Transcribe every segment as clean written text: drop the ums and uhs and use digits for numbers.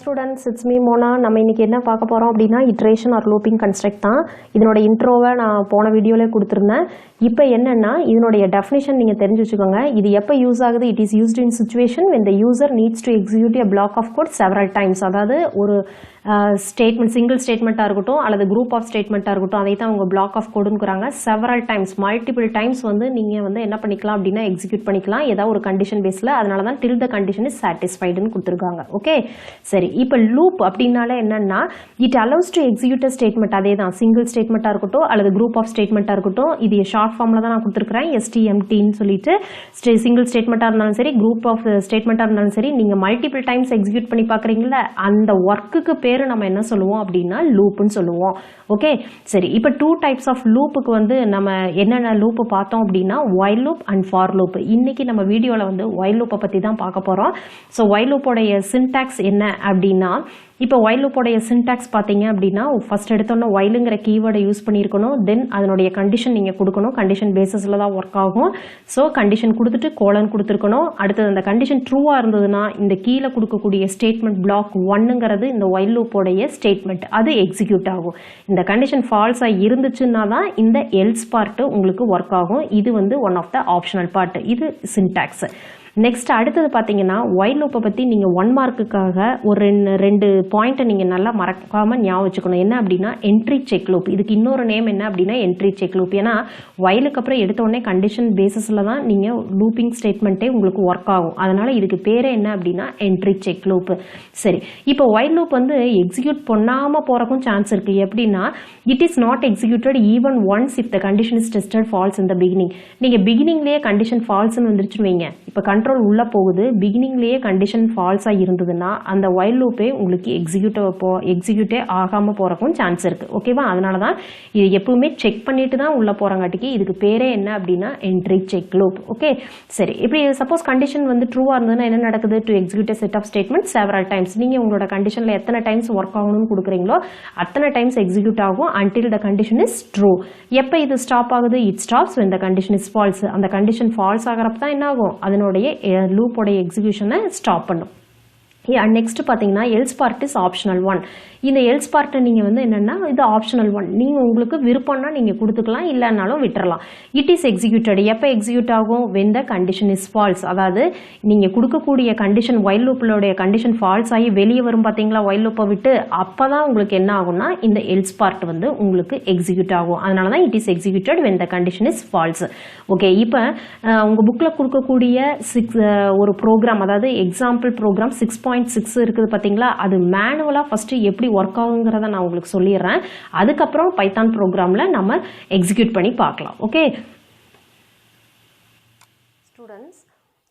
students, it's me Mona. நம்ம இன்னைக்கு என்ன பார்க்க போறோம் அப்படினா iteration or looping construct தான். இதனோட இன்ட்ரோவை நான் போன வீடியோல கொடுத்திருந்தேன். இப்போ என்னன்னா இதனோட டெஃபினிஷன் நீங்க தெரிஞ்சு வச்சுக்கோங்க. இது எப்ப யூஸ் ஆகுது? It is used in situation when the user needs to execute a block of code several times. அதாவது ஒரு ஸ்டேட்மென்ட் சிங்கிள் ஸ்டேட்மெண்ட்டாக இருக்கட்டும் அல்லது குரூப் ஆஃப் ஸ்டேட்மெண்ட்டாக இருக்கட்டும், அதை தான் அவங்க பிளாக் ஆஃப் கோடுங்கிறாங்க. செவரல் டைம்ஸ், மல்டிபிள் டைம்ஸ் வந்து நீங்கள் வந்து என்ன பண்ணிக்கலாம் அப்படின்னா எக்ஸிக்யூட் பண்ணிக்கலாம் ஏதாவது ஒரு கண்டிஷன் பேஸில். அதனால தான் டில் த கண்டிஷன் இஸ் சாட்டிஸ்ஃபைடுன்னு கொடுத்துருக்காங்க. ஓகே, சரி. இப்போ லூப் அப்படின்னாலே என்னன்னா it allows to execute statement. அதே தான் சிங்கிள் ஸ்டேட்மெண்ட்டாக இருக்கட்டும் அல்லது குரூப் ஆஃப் ஸ்டேட்மெண்ட்டாக இருக்கட்டும். இது ஷார்ட் ஃபார்மில் தான் நான் கொடுத்துருக்கிறேன், STMTன்னு சொல்லிட்டு. சிங்கிள் ஸ்டேட்மெண்ட்டாக இருந்தாலும் சரி, குரூப் ஆஃப் ஸ்டேட்மெண்ட்டாக இருந்தாலும் சரி, நீங்கள் மல்டிபிள் டைம்ஸ் எக்ஸிக்யூட் பண்ணி பார்க்குறீங்களா, அந்த ஒர்க்குக்கு பேர் நம்ம என்ன சொல்லுவோம் அப்படின்னா லூப்னு சொல்லுவோம். ஓகே, சரி. இப்போ டூ டைப்ஸ் ஆஃப் லூப்புக்கு வந்து நம்ம என்னென்ன லூப் பார்த்தோம் அப்படின்னா while loop and for loop. இன்னைக்கு நம்ம வீடியோவில் வந்து வைல் லூப்பை பற்றி தான் பார்க்க போகிறோம். ஸோ வைல் லூப்போடைய சின்டாக்ஸ் என்ன அப்படின்னா, இப்போ வைல் லூப்போடைய சின்டாக்ஸ் பார்த்தீங்க அப்படின்னா ஃபர்ஸ்ட் எடுத்தோன்னா வைலுங்கிற கீவேர்டை யூஸ் பண்ணியிருக்கணும். தென் அதனுடைய கண்டிஷன் நீங்கள் கொடுக்கணும். கண்டிஷன் பேசிஸில் தான் ஒர்க் ஆகும். ஸோ கண்டிஷன் கொடுத்துட்டு கோலன் கொடுத்துருக்கணும். அடுத்தது அந்த கண்டிஷன் ட்ரூவாக இருந்ததுன்னா இந்த கீழே கொடுக்கக்கூடிய ஸ்டேட்மெண்ட் பிளாக் ஒன்னுங்கிறது இந்த வைல் லூப்போடைய ஸ்டேட்மெண்ட், அது எக்ஸிக்யூட் ஆகும். இந்த கண்டிஷன் ஃபால்ஸாக இருந்துச்சுன்னா தான் இந்த எல்ஸ் பார்ட்டு உங்களுக்கு ஒர்க் ஆகும். இது வந்து one of the optional part. இது சின்டாக்ஸ். நெக்ஸ்ட் அடுத்தது பார்த்தீங்கன்னா வைல் லூப்பை பற்றி நீங்கள் 1 மார்க்குக்காக ஒரு ரெண்டு பாயிண்ட்டை நீங்கள் நல்லா மறக்காமல் ஞாபகம் வச்சுக்கணும். என்ன அப்படின்னா என்ட்ரி செக் லூப். இதுக்கு இன்னொரு நேம் என்ன அப்படின்னா என்ட்ரி செக் லூப். ஏன்னா வைலுக்கு அப்புறம் எடுத்த உடனே கண்டிஷன் பேசிஸில் தான் நீங்கள் லூப்பிங் ஸ்டேட்மெண்ட்டே உங்களுக்கு ஒர்க் ஆகும். அதனால் இதுக்கு பேரே என்ன அப்படின்னா என்ட்ரி செக் லூப். சரி, இப்போ வைல் லூப் வந்து எக்ஸிக்யூட் பண்ணாமல் போகிறக்கும் சான்ஸ் இருக்குது. எப்படின்னா it is not executed even once if the condition is tested false in the beginning. நீங்கள் பிகினிங்லேயே கண்டிஷன் ஃபால்ஸ்ன்னு வந்துருச்சுன்னு வைங்க, இப்போ கண்ட்ரோல் உள்ளே போகுது, பிகினிங்லேயே கண்டிஷன் ஃபால்ஸாக இருந்ததுன்னா அந்த வைல் லூப்பே உங்களுக்கு எக்ஸிக்யூட்டே ஆகாமல் போகிறக்கும் சான்ஸ் இருக்குது. ஓகேவா? அதனால தான் இது எப்பவுமே செக் பண்ணிட்டு தான் உள்ளே போகிறங்காட்டிக்கு இதுக்கு பேரே என்ன அப்படின்னா என்ட்ரி செக் லூப். ஓகே, சரி. இப்படி சப்போஸ் கண்டிஷன் வந்து ட்ரூவாக இருந்ததுன்னா என்ன நடக்குது? To execute set of statement several times. நீங்கள் உங்களோட கண்டிஷனில் எத்தனை டைம்ஸ் ஒர்க் ஆகணும்னு கொடுக்குறீங்களோ அத்தனை டைம்ஸ் எக்ஸிக்யூட் ஆகும் until the condition is true. எப்போ இது ஸ்டாப் ஆகுது? it stops when the condition is false. அந்த கண்டிஷன் ஃபால்ஸ் ஆகிறப்ப தான் என்ன ஆகும்? அதனுடைய லூப்போடைய எக்ஸிக்யூஷனை ஸ்டாப் பண்ணும். நெக்ஸ்ட் பார்த்தீங்கன்னா else part is optional one. இந்த எல்ஸ் பார்ட்டை நீங்கள் வந்து என்னென்னா இது ஆப்ஷனல் ஒன். நீங்கள் உங்களுக்கு விருப்பம்னா நீங்கள் கொடுத்துக்கலாம், இல்லைனாலும் விட்டுறலாம். It is executed. எப்போ எக்ஸிக்யூட் ஆகும்? When the condition is false. அதாவது நீங்கள் கொடுக்கக்கூடிய கண்டிஷன் வைல் லூப்போடைய கண்டிஷன் ஃபால்ஸ் ஆகி வெளியே வரும் பார்த்தீங்களா வைல் லூப்பை விட்டு, அப்போ தான் உங்களுக்கு என்ன ஆகும்னா இந்த எல்ஸ் பார்ட் வந்து உங்களுக்கு எக்ஸிக்யூட் ஆகும். அதனால தான் it is executed when the condition is false. Okay, இப்போ உங்கள் புக்கில் கொடுக்கக்கூடிய ஒரு ப்ரோக்ராம், அதாவது எக்ஸாம்பிள் ப்ரோக்ராம் 6.6 இருக்குது பார்த்தீங்களா, அது மேனுவலாக ஃபஸ்ட்டு எப்படி ஒர்க் ஆகுங்கிறத நான் உங்களுக்கு சொல்லிடுறேன். அதுக்கப்புறம் பைத்தான் ப்ரோக்ராமில் நம்ம எக்ஸிக்யூட் பண்ணி பார்க்கலாம். ஓகே ஸ்டூடெண்ட்ஸ்,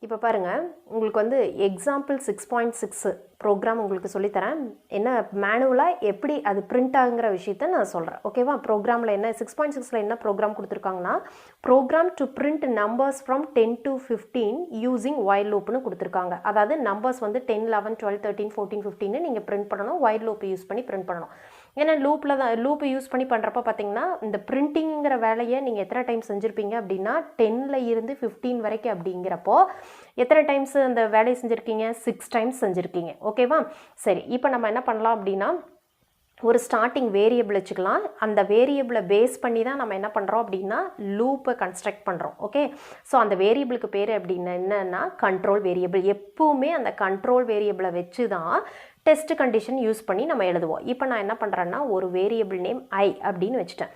இப்போ பாருங்கள், உங்களுக்கு வந்து எக்ஸாம்பிள் 6.6 ப்ரோக்ராம் உங்களுக்கு சொல்லித்தரேன். என்ன மேனுவலாக எப்படி அது பிரிண்ட் ஆகுங்கிற விஷயத்த நான் சொல்கிறேன். ஓகேவா? ப்ரோக்ராமில் என்ன 6.6ல் என்ன ப்ரோக்ராம் கொடுத்துருக்காங்கன்னா program to print numbers from 10 to 15 using while லூப்னு கொடுத்துருக்காங்க. அதாவது நம்பர்ஸ் வந்து 10, 11, 12, 13, 14, 15 நீங்கள் பிரிண்ட் பண்ணணும். வைல் லூப் யூஸ் பண்ணி பிரிண்ட் பண்ணணும். ஏன்னா லூப்பில் தான் லூப் யூஸ் பண்ணி பண்ணுறப்ப பார்த்தீங்கன்னா இந்த பிரிண்டிங்கிற வேலையை நீங்கள் எத்தனை டைம் செஞ்சுருப்பீங்க அப்படின்னா 10ல் இருந்து 15 வரைக்கும். அப்படிங்கிறப்போ எத்தனை டைம்ஸ் அந்த வேலையை செஞ்சுருக்கீங்க? 6 டைம்ஸ் செஞ்சுருக்கீங்க. ஓகேவா? சரி, இப்போ நம்ம என்ன பண்ணலாம் அப்படின்னா ஒரு ஸ்டார்டிங் வேரியபிள் வச்சுக்கலாம். அந்த வேரியபிளை பேஸ் பண்ணி தான் நம்ம என்ன பண்ணுறோம் அப்படின்னா லூப்பை கன்ஸ்ட்ரக்ட் பண்ணுறோம். ஓகே, ஸோ அந்த வேரியபிளுக்கு பேர் அப்படின்னா என்னன்னா கண்ட்ரோல் வேரியபிள். எப்பவுமே அந்த கண்ட்ரோல் வேரியபிளை வச்சு தான் டெஸ்ட் கண்டிஷன் யூஸ் பண்ணி நம்ம எழுதுவோம். இப்போ நான் என்ன பண்ணுறேன்னா ஒரு வேரியபிள் நேம் ஐ அப்படின்னு வச்சுட்டேன்.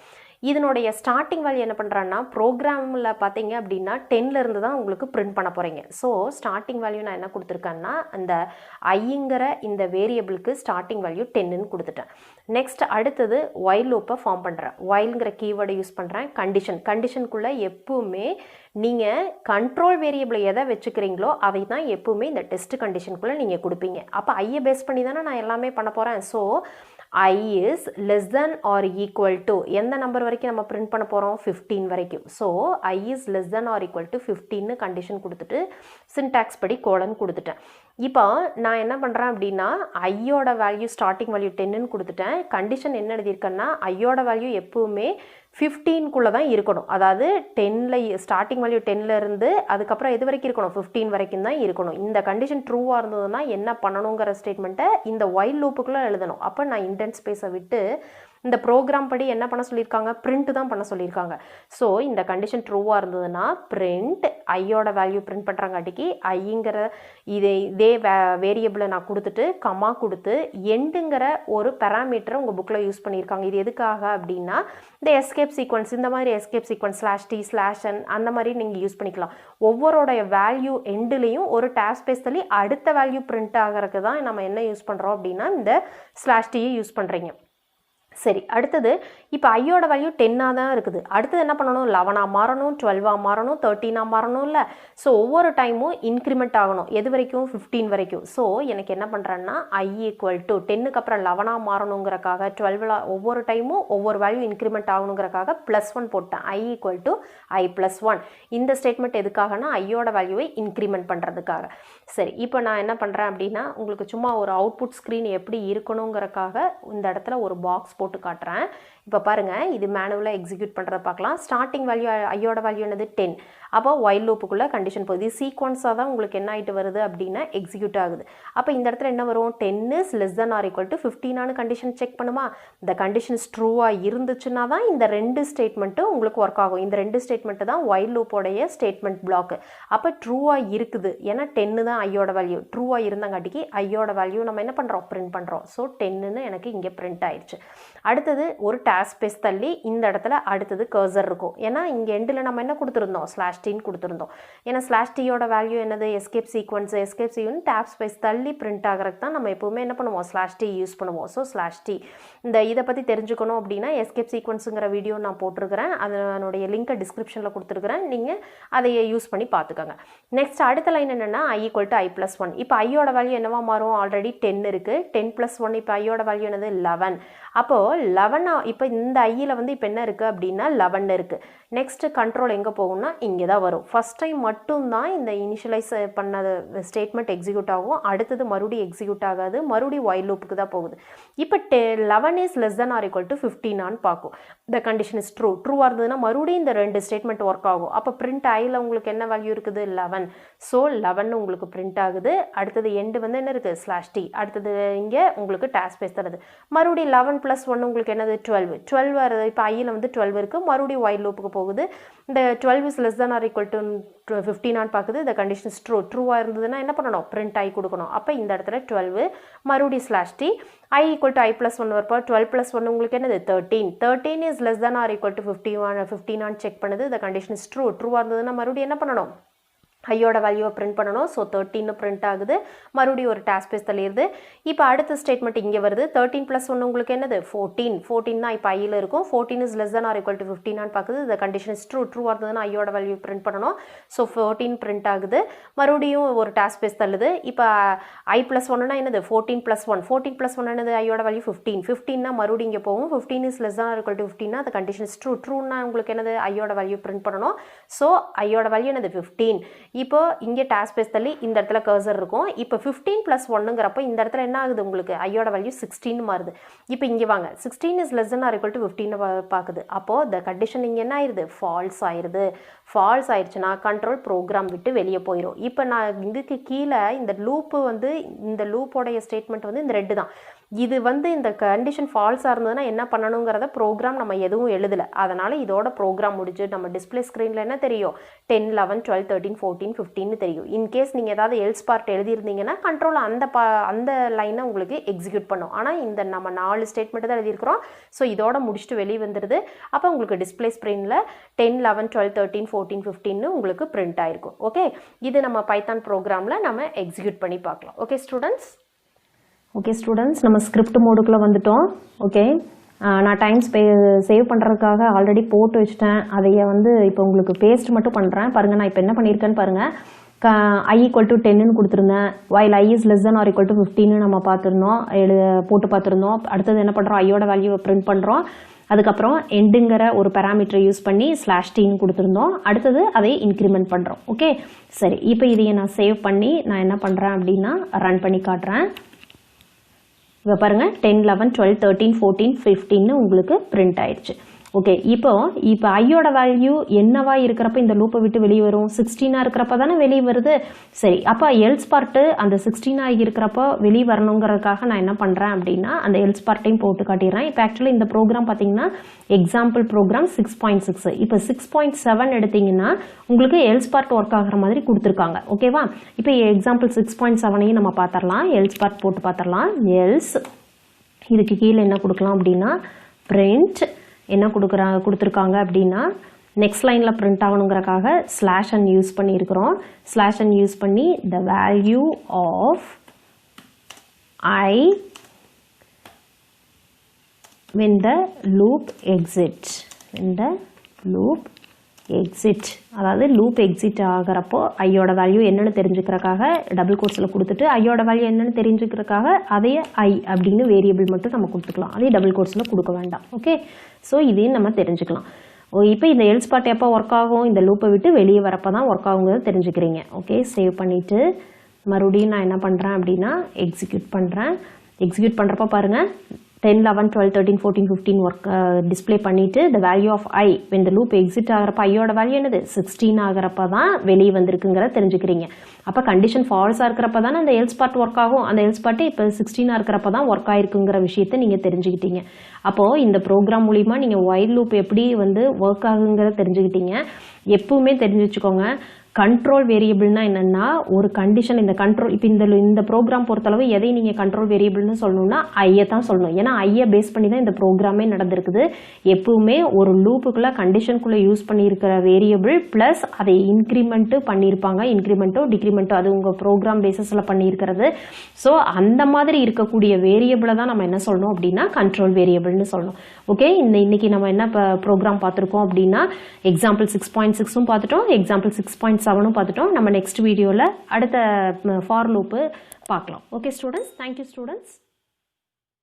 இதனுடைய ஸ்டார்டிங் வேல்யூ என்ன பண்ணுறான்னா ப்ரோக்ராமில் பார்த்தீங்க அப்படின்னா 10லேருந்து தான் உங்களுக்கு பிரிண்ட் பண்ண போகிறீங்க. ஸோ ஸ்டார்டிங் வேல்யூ நான் என்ன கொடுத்துருக்கேன்னா அந்த ஐங்கிற இந்த வேரியபிளுக்கு ஸ்டார்டிங் வேல்யூ 10ன்னு கொடுத்துட்டேன். நெக்ஸ்ட் அடுத்தது வைல் லூப்பை ஃபார்ம் பண்ணுறேன். வைல்ங்கிற கீவேர்டை யூஸ் பண்ணுறேன். கண்டிஷனுக்குள்ளே எப்பவுமே நீங்கள் கண்ட்ரோல் வேரியபிளை எதை வச்சுக்கிறீங்களோ அதை தான் எப்பவுமே இந்த டெஸ்ட் கண்டிஷனுக்குள்ளே நீங்கள் கொடுப்பீங்க. அப்போ ஐயை பேஸ் பண்ணி தானே நான் எல்லாமே பண்ண போகிறேன். So I is less than or equal to எந்த நம்பர் வரைக்கும் நம்ம பிரிண்ட் பண்ண போகிறோம்? 15 வரைக்கும். So I is less than or equal to 15ன்னு கண்டிஷன் கொடுத்துட்டு சின்டாக்ஸ் படி கோலன் கொடுத்துட்டேன். இப்போ நான் என்ன பண்ணுறேன் அப்படின்னா ஐயோட வேல்யூ ஸ்டார்டிங் வேல்யூ 10ன்னு கொடுத்துட்டேன். கண்டிஷன் என்ன எழுதியிருக்கேன்னா ஐயோட வேல்யூ எப்பவுமே 15க்குள்ளே தான் இருக்கணும். அதாவது 10ல் ஸ்டார்டிங் வேல்யூ 10ல் இருந்து அதுக்கப்புறம் எது வரைக்கும் இருக்கணும், 15 வரைக்கும் தான் இருக்கணும். இந்த கண்டிஷன் ட்ரூவாக இருந்ததுன்னா என்ன பண்ணணுங்கிற ஸ்டேட்மெண்ட்டை இந்த ஒயில் லூப்புக்குள்ளே எழுதணும். அப்போ நான் இன்டென்ட் ஸ்பேஸை விட்டு இந்த ப்ரோக்ராம் படி என்ன பண்ண சொல்லியிருக்காங்க, பிரிண்ட் தான் பண்ண சொல்லியிருக்காங்க. ஸோ இந்த கண்டிஷன் ட்ரூவாக இருந்ததுன்னா பிரிண்ட் ஐயோட வேல்யூ பிரிண்ட் பண்ணுறாங்காட்டிக்கு ஐங்கிற இதே வேரியபிளை நான் கொடுத்துட்டு கமா கொடுத்து எண்டுங்கிற ஒரு பேராமீட்டரை உங்கள் புக்கில் யூஸ் பண்ணியிருக்காங்க. இது எதுக்காக அப்படின்னா இந்த எஸ்கேப் சீக்வன்ஸ், இந்த மாதிரி எஸ்கேப் சீக்வன்ஸ் /t/n அந்த மாதிரி நீங்கள் யூஸ் பண்ணிக்கலாம். ஒவ்வொருடைய வேல்யூ எண்டுலேயும் ஒரு டேப் ஸ்பேஸ் தள்ளி அடுத்த வேல்யூ பிரிண்ட் ஆகிறதுக்கு தான் நம்ம என்ன யூஸ் பண்ணுறோம் அப்படின்னா இந்த /t யூஸ் பண்ணுறீங்க. சரி, அடுத்தது இப்போ ஐயோட வேல்யூ 10ஆக தான் இருக்குது. அடுத்தது என்ன பண்ணணும், 11ஆக மாறணும், 12ஆக மாறணும், 13ஆக மாறணும் இல்லை. ஸோ ஒவ்வொரு டைமும் இன்க்ரிமெண்ட் ஆகணும். எது வரைக்கும், 15 வரைக்கும். ஸோ எனக்கு என்ன பண்ணுறேன்னா I = 10க்கு அப்புறம் 11ஆக மாறணுங்கிறக்காக 12 ஒவ்வொரு டைமும் ஒவ்வொரு வேல்யூ இன்க்ரிமெண்ட் ஆகணுங்கிறக்காக +1 போட்டேன். I = I+1. இந்த ஸ்டேட்மெண்ட் எதுக்காகனா ஐயோட வேல்யூவை இன்க்ரிமெண்ட் பண்ணுறதுக்காக. சரி, இப்போ நான் என்ன பண்ணுறேன் அப்படின்னா உங்களுக்கு சும்மா ஒரு அவுட்புட் ஸ்க்ரீன் எப்படி இருக்கணுங்கிறக்காக இந்த இடத்துல ஒரு பாக்ஸ் போட்டு காட்டுறேன். இப்போ பாருங்கள், இது மேனுவலாக எக்ஸிக்யூட் பண்ணுறத பார்க்கலாம். ஸ்டார்டிங் வேல்யூ ஐயோட வேல்யூ என்னது 10. அப்போ ஒயில் லூப்புக்குள்ளே கண்டிஷன் போகுது. சீக்வன்ஸாக தான் உங்களுக்கு என்ன ஆகிட்டு வருது அப்படின்னா எக்ஸிக்யூட் ஆகுது. அப்போ இந்த இடத்துல என்ன வரும், 10 is less than or equal to 15 condition check பண்ணுமா. இந்த கண்டிஷன்ஸ் ட்ரூவாக இருந்துச்சுன்னா தான் இந்த ரெண்டு ஸ்டேட்மெண்ட்டும் உங்களுக்கு ஒர்க் ஆகும். இந்த ரெண்டு ஸ்டேட்மெண்ட்டு தான் ஒயில் லூப்போடைய ஸ்டேட்மெண்ட் பிளாக்கு. அப்போ ட்ரூவாக இருக்குது, ஏன்னா 10 தான் ஐயோட வேல்யூ. ட்ரூவாக இருந்தங்காட்டிக்கு ஐயோட வேல்யூ நம்ம என்ன பண்ணுறோம், பிரிண்ட் பண்ணுறோம். ஸோ 10ன்னு எனக்கு இங்கே பிரிண்ட் ஆயிடுச்சு. அடுத்தது ஒரு டேப் ஸ்பேஸ் தள்ளி இந்த இடத்துல அடுத்தது கர்சர் இருக்கும். ஏன்னா இங்கே எண்டில் நம்ம என்ன கொடுத்துருந்தோம், /t கொடுத்துருந்தோம். ஏன்னா /tயோட வேல்யூ என்னது, escape sequence. Escape sequence tape space தள்ளி பிரிண்ட் ஆகிறதுக்கு தான் நம்ம எப்பவுமே என்ன பண்ணுவோம், /t யூஸ் பண்ணுவோம். ஸோ /t இந்த இதை பற்றி தெரிஞ்சுக்கணும் அப்படின்னா எஸ்கேப் சீக்வன்ஸுங்கிற வீடியோ நான் போட்டிருக்கிறேன். அதனுடைய லிங்கை டிஸ்கிரிப்ஷனில் கொடுத்துருக்குறேன். நீங்கள் அதை யூஸ் பண்ணி பார்த்துக்கோங்க. நெக்ஸ்ட் அடுத்த லைன் என்னென்னா I = I+1. இப்போ ஐயோட வேல்யூ என்னவா மாறும், ஆல்ரெடி 10 இருக்குது. 10+1 இப்போ ஐயோட வேல்யூ என்னது 11. அப்போது 11 இப்போ இந்த ஐயில் வந்து இப்போ என்ன இருக்குது அப்படின்னா 11 இருக்குது. நெக்ஸ்ட்டு கண்ட்ரோல் எங்கே போகும்னா இங்கே தான் வரும். ஃபஸ்ட் டைம் மட்டும்தான் இந்த இனிஷியலைஸ் பண்ணது ஸ்டேட்மெண்ட் எக்ஸிக்யூட் ஆகும். அடுத்தது மறுபடியும் எக்ஸிக்யூட் ஆகாது, மறுபடியும் ஒயில் லூப்புக்கு தான் போகுது. இப்போ 11 is less than or equal to 15 பார்க்கும். இந்த கண்டிஷன் இஸ் ட்ரூவாக இருந்ததுன்னா மறுபடியும் இந்த ரெண்டு ஸ்டேட்மெண்ட் ஒர்க் ஆகும். அப்போ பிரிண்ட் ஐயில் உங்களுக்கு என்ன வேல்யூ இருக்குது, 11. ஸோ 11 உங்களுக்கு பிரிண்ட் ஆகுது. அடுத்தது எண்டு வந்து என்ன இருக்குது, /t. அடுத்தது இங்கே உங்களுக்கு டேப் ஸ்பேஸ் தருது. மறுபடியும் 11 + 1 உங்களுக்கு என்னது 12 வருது. இப்போ ஐயில் வந்து 12 இருக்குது, மறுபடியும் ஒயில் லூப்புக்கு போகுது. இந்த 12 is less than or equal to 15 பார்க்குது. இந்த கண்டிஷன் இஸ் ட்ரூவாக இருந்ததுன்னா என்ன பண்ணணும், பிரிண்ட் ஐ கொடுக்கணும். அப்போ இந்த இடத்துல 12 மறுபடியும் /t. I = I+1 வரப்போ 12 + 1 உங்களுக்கு என்னது 13. 13 is less than or equal to 15 check பண்ணுது. இந்த கண்டிஷன் இஸ் ட்ரூவாக இருந்ததுன்னா மறுபடியும் என்ன பண்ணணும், ஐயோட வேல்யூவை பிரிண்ட் பண்ணணும். ஸோ 13 பிரிண்ட் ஆகுது, மறுபடியும் ஒரு டேப் ஸ்பேஸ் தள்ளிடுது. இப்போ அடுத்த ஸ்டேட்மெண்ட் இங்கே வருது. 13 + 1 உங்களுக்கு என்னது 14 தான் இப்போ ஐயில் இருக்கும். 14 is less than or equal to 15 பார்க்குது. இந்த கண்டிஷன் இஸ் ட்ரூவாக இருந்ததுன்னா ஐயோட வேல்யூ பிரிண்ட் பண்ணணும். ஸோ 14 பிரிண்ட் ஆகுது, மறுபடியும் ஒரு டேப் ஸ்பேஸ் தள்ளுது. இப்போ I+1 என்னது 14 + 1. 14 + 1 என்னது ஐயோட வேல்யூ 15 மறுபடியும் இங்கே போகும். 15 is less than or equal to 15 அந்த கண்டிஷன் இஸ் ட்ரூன்னா உங்களுக்கு என்னது ஐயோட வேல்யூ பிரிண்ட் பண்ணணும். ஸோ ஐயோட வேல்யூ என்னது 15. இப்போ இங்கே டேப் ஸ்பேஸ் தள்ளி இந்த இடத்துல கர்சர் இருக்கும். இப்போ 15 + 1ங்கிறப்போ இந்த இடத்துல என்ன ஆகுது, உங்களுக்கு ஐயோட வேல்யூ 16 மாறுது. இப்போ இங்கே வாங்க, 16 is less than or equal to 15 பார்க்குது. அப்போது இந்த கண்டிஷன் இங்கே என்ன ஆயிடுது, ஃபால்ஸ் ஆயிடுது. ஃபால்ஸ் ஆயிடுச்சுன்னா கண்ட்ரோல் ப்ரோக்ராம் விட்டு வெளியே போயிடும். இப்போ நான் இதுக்கு கீழே இந்த லூப்பு வந்து இந்த லூப்போடைய ஸ்டேட்மெண்ட் வந்து இந்த ரெண்டு தான். இது வந்து இந்த கண்டிஷன் ஃபால்ஸாக இருந்ததுன்னா என்ன பண்ணணுங்கிறத ப்ரோக்ராம் நம்ம எதுவும் எழுதலை. அதனால் இதோட ப்ரோக்ராம் முடிஞ்சு நம்ம டிஸ்பிளே ஸ்க்ரீனில் என்ன தெரியும், 10, 11, 12, 13, 14, 15 தெரியும். இன்கேஸ் நீங்கள் ஏதாவது எல்ஸ் பார்ட் எழுதியிருந்தீங்கன்னா கண்ட்ரோல் அந்த லைனை உங்களுக்கு எக்ஸிக்யூட் பண்ணும். ஆனால் இந்த நம்ம 4 ஸ்டேட்மெண்ட் தான் எழுதியிருக்கிறோம். ஸோ இதோட முடிச்சுட்டு வெளியே வந்துடுது. அப்போ உங்களுக்கு டிஸ்பிளே ஸ்க்ரீனில் 10, 11, 12, 13, 14, 15 உங்களுக்கு பிரிண்ட் ஆயிருக்கும். ஓகே, இது நம்ம பைத்தான் ப்ரோக்ராமில் நம்ம எக்ஸிக்யூட் பண்ணி பார்க்கலாம். ஓகே ஸ்டூடெண்ட்ஸ், நம்ம ஸ்கிரிப்ட் மோடுக்குள்ளே வந்துட்டோம். ஓகே, நான் டைம் சேவ் பண்ணுறதுக்காக ஆல்ரெடி போட்டு வச்சுட்டேன். அதைய வந்து இப்போ உங்களுக்கு பேஸ்ட் மட்டும் பண்ணுறேன். பாருங்கள், நான் இப்போ என்ன பண்ணியிருக்கேன்னு பாருங்கள். I = 10 கொடுத்துருந்தேன். while I is less than or equal to 15 நம்ம பார்த்துருந்தோம், போட்டு பார்த்துருந்தோம். அடுத்தது என்ன பண்ணுறோம், ஐயோட வேல்யூவை பிரிண்ட் பண்ணுறோம். அதுக்கப்புறம் எண்டுங்கிற ஒரு பேராமீட்டரை யூஸ் பண்ணி /t கொடுத்துருந்தோம். அடுத்தது அதை இன்க்ரிமெண்ட் பண்ணுறோம். ஓகே, சரி. இப்போ இதையை நான் சேவ் பண்ணி நான் என்ன பண்ணுறேன் அப்படின்னா ரன் பண்ணி காட்டுறேன். இப்போ பாருங்கள் 10, 11, 12, 13, 14, 15 உங்களுக்கு பிரிண்ட் ஆயிடுச்சு. ஓகே, இப்போ ஐயோட வேல்யூ என்னவா இருக்கிறப்ப இந்த லூப்பை விட்டு வெளியே வரும்? 16 இருக்கிறப்ப தானே வெளியே வருது. சரி, அப்போ எல்ஸ் பார்ட்டு அந்த 16 இருக்கிறப்ப வெளியே வரணுங்கிறதுக்காக நான் என்ன பண்ணுறேன் அப்படின்னா அந்த எல்ஸ் பார்ட்டையும் போட்டு காட்டிடுறேன். இப்போ ஆக்சுவலி இந்த ப்ரோக்ராம் பார்த்தீங்கன்னா எக்ஸாம்பிள் ப்ரோக்ராம் 6.6. இப்போ 6.7 எடுத்தீங்கன்னா உங்களுக்கு எல்ஸ் பார்ட் ஒர்க் ஆகிற மாதிரி கொடுத்துருக்காங்க. ஓகேவா? இப்போ எக்ஸாம்பிள் 6.7ஐயும் நம்ம பார்த்துடலாம். எல்ஸ் பார்ட் போட்டு பார்த்துடலாம். எல்ஸ் இதுக்கு கீழே என்ன கொடுக்கலாம் அப்படின்னா பிரிண்ட் என்ன கொடுத்துருக்காங்க அப்படின்னா நெக்ஸ்ட் லைனில் பிரிண்ட் ஆகணுங்கிறக்காக /n யூஸ் பண்ணியிருக்கிறோம். /n யூஸ் பண்ணி the value of I when the loop exit அதாவது லூப் எக்ஸிட் ஆகிறப்போ ஐயோட வேல்யூ என்னன்னு தெரிஞ்சுக்கிறக்காக டபுள் கோட்ஸில் கொடுத்துட்டு ஐயோட வேல்யூ என்னன்னு தெரிஞ்சுக்கிறக்காக அதையே ஐ அப்படின்னு வேரியபிள் மட்டும் நம்ம கொடுத்துக்கலாம். அதே டபுள் கோட்ஸில் கொடுக்க வேண்டாம். ஓகே, ஸோ இதையும் நம்ம தெரிஞ்சுக்கலாம். இப்போ இந்த எல்ஸ் பார்ட் எப்போ ஒர்க் ஆகும்? இந்த லூப்பை விட்டு வெளியே வரப்போ தான் ஒர்க் ஆகுங்கிறத தெரிஞ்சுக்கிறீங்க. ஓகே, சேவ் பண்ணிவிட்டு மறுபடியும் நான் என்ன பண்ணுறேன் அப்படின்னா எக்ஸிக்யூட் பண்ணுறேன். எக்ஸிக்யூட் பண்ணுறப்ப பாருங்கள் 10, 11, 12, 13, 14, 15 ஒர்க் டிஸ்பிளே பண்ணிவிட்டு the value of I when the loop exit ஆகிறப்ப ஐயோட வேல்யூ என்னது 16 ஆகிறப்ப தான் வெளியே வந்திருக்குங்கிறத தெரிஞ்சுக்கிறீங்க. அப்போ கண்டிஷன் ஃபால்ஸாக இருக்கிறப்ப தானே அந்த எல்ஸ் பார்ட் ஒர்க் ஆகும். அந்த எல்ஸ் பார்ட்டு இப்போ 16 இருக்கிறப்ப தான் ஒர்க் ஆகிருக்குங்கிற விஷயத்தை நீங்கள் தெரிஞ்சுக்கிட்டீங்க. அப்போது இந்த ப்ரோக்ராம் மூலிமா நீங்கள் while loop எப்படி ஒர்க் ஆகுங்கிறத தெரிஞ்சுக்கிட்டீங்க. எப்பவுமே தெரிஞ்சு வச்சுக்கோங்க, கண்ட்ரோல் வேரியபிள்னா என்னென்னா ஒரு கண்டிஷன் இந்த கண்ட்ரோல் இப்போ இந்த ப்ரோக்ராம் பொறுத்தளவு எதை நீங்கள் கண்ட்ரோல் வேரியபிள்னு சொல்லணும்னா ஐயை தான் சொல்லணும். ஏன்னா ஐயை பேஸ் பண்ணி தான் இந்த ப்ரோக்ராமே நடந்திருக்குது. எப்பவுமே ஒரு லூப்புக்குள்ளே கண்டிஷனுக்குள்ளே யூஸ் பண்ணியிருக்கிற வேரியபிள் ப்ளஸ் அதை இன்க்ரிமெண்ட்டு பண்ணியிருப்பாங்க. இன்க்ரிமெண்ட்டோ டிக்ரிமெண்ட்டோ அது உங்கள் ப்ரோக்ராம் பேஸஸில் பண்ணியிருக்கிறது. ஸோ அந்த மாதிரி இருக்கக்கூடிய வேரியபிளை தான் நம்ம என்ன சொல்லணும் அப்படின்னா கண்ட்ரோல் வேரியபிள்னு சொல்லணும். ஓகே, இன்னைக்கு நம்ம என்ன ப்ரோக்ராம் பார்த்துருக்கோம் அப்படின்னா எக்ஸாம்பிள் 6.6ம் பார்த்துட்டோம், எக்ஸாம்பிள் 6.7ம் பார்த்துட்டோம். நம்ம நெக்ஸ்ட் வீடியோவில் அடுத்த ஃபார் லூப்பு பார்க்கலாம். Okay students, thank you students.